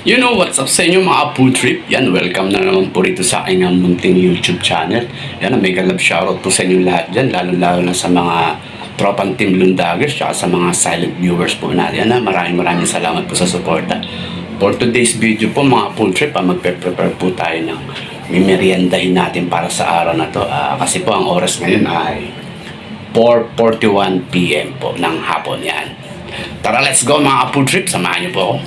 You know what's up sa inyo mga food trip? Yan, welcome na naman po rito sa aking munting YouTube channel. Yan, mega love shoutout po sa inyo lahat dyan, lalo-lalo na sa mga tropang Team Lundagers at sa mga silent viewers po natin. Yan, maraming salamat po sa suporta. For today's video po mga food trip, magpe-prepare po tayo ng mimeriendahin natin para sa araw na to. Kasi po ang oras ngayon ay 4:41 PM po ng hapon yan. Tara, let's go mga food trip, samahan niyo po ako.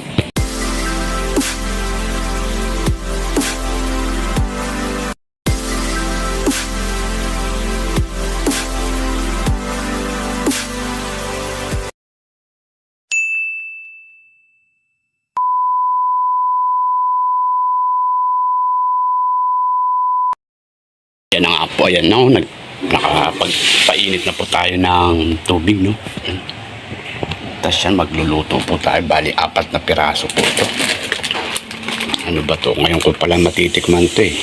Yan na nga po, ayan no, nakapagpainit na po tayo ng tubig, no. Tapos yan, magluluto po tayo, bali 4 na piraso po ito. Ano ba to? Ngayon ko pala matitikman to eh.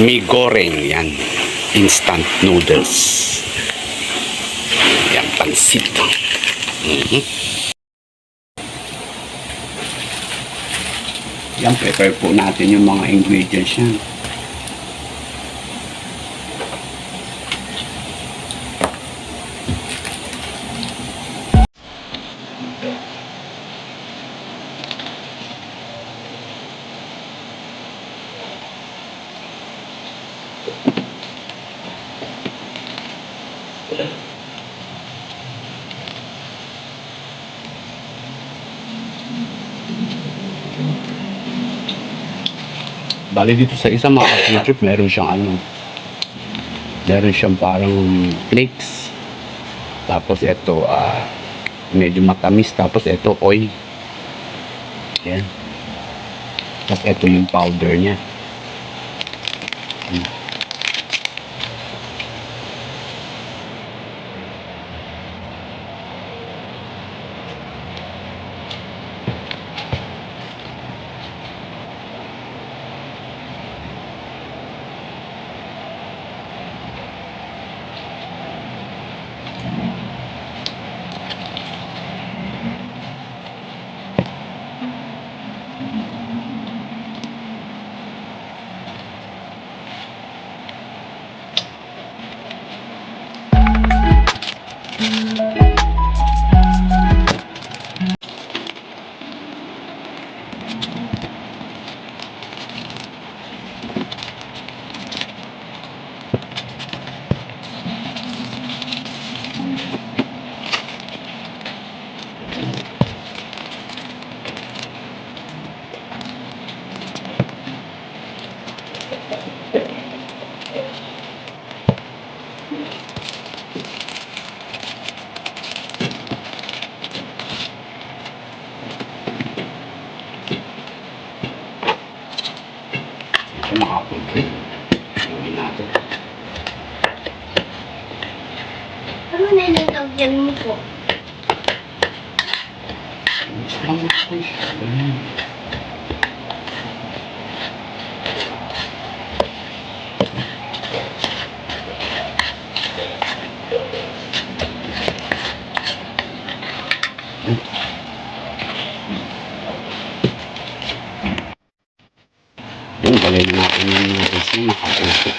Mi goreng, yan. Instant noodles. Yan, pansit. Yan, prepare po natin yung mga ingredients yan. Bali dito sa isang mga trip, meron siyang parang flakes. Tapos ito medyo matamis, tapos ito oil. Yan. Tapos ito yung powder niya. Mga food trip, gawin natin. Ano na yung tagyan mo po? Isang fish. Yung balay natin yung noodles na nakapuso.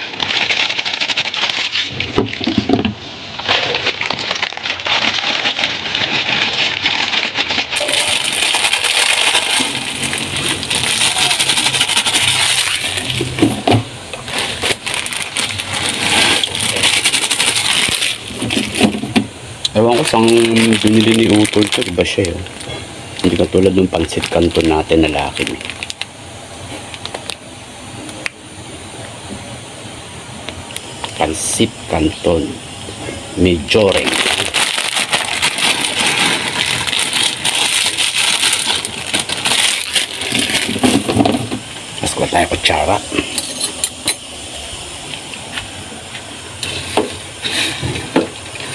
Ewan ko saan binili ni Utol ito, diba siya yun? Hindi katulad ng pansit canton natin na laki eh. Pansit canton Majoreng. Mas kuha tayo kutsara.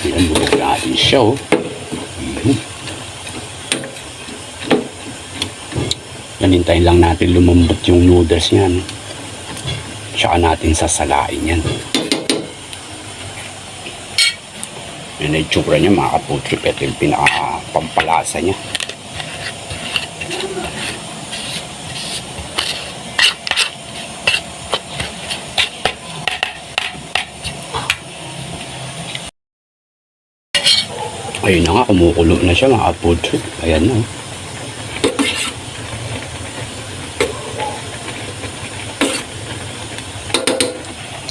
Yan, bulog natin siya oh. Hintayin lang natin lumambot yung noodles niyan. Tsaka natin sasalain yan. Yan ay tsura niya mga ka-food trip. Ito yung pinaka-pampalasa niya. Ayun na nga, kumukulo na siya mga food trip. Ayan na.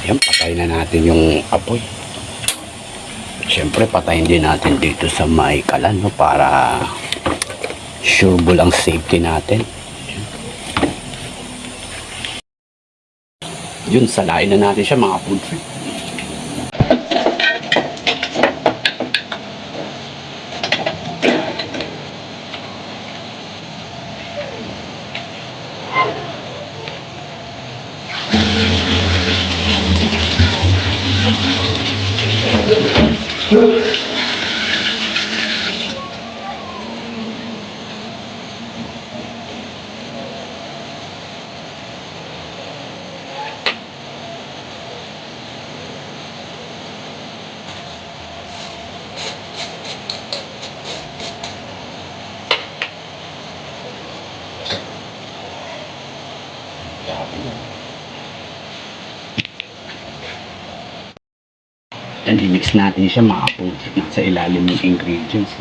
Ayan, patay na natin yung apoy. Siyempre, patayin din natin dito sa may kalan, no, para sureball ang safety natin. Yun, salain na natin siya mga food trip. And i-mix natin siya mga food trip sa ilalim ng ingredients.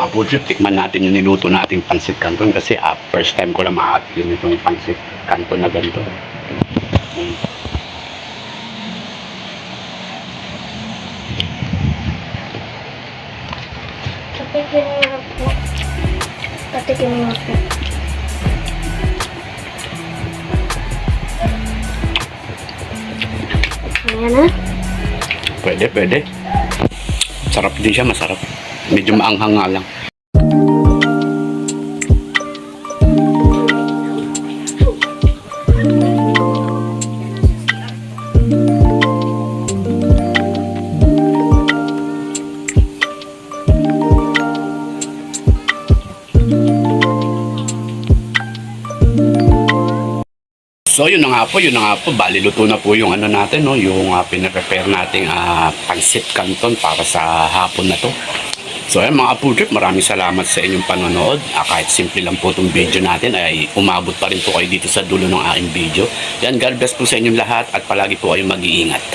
Food trip, tikman natin yung niluto nating pansit canton kasi first time ko lang makatikim itong pansit canton na ganito. Patikin mo na po. Patikin mo na po. Ayan na. Pwede, pwede. Sarap din siya, masarap. Medyo maanghang nga lang. So yun na nga po, bali luto na po yung ano natin, no, yung pinaprepare nating pansit canton para sa hapon na to. So ayan mga food trip, maraming salamat sa inyong panonood. Kahit simple lang po itong video natin ay umabot pa rin po kayo dito sa dulo ng aking video. Yan, God bless po sa inyong lahat at palagi po kayong mag-iingat.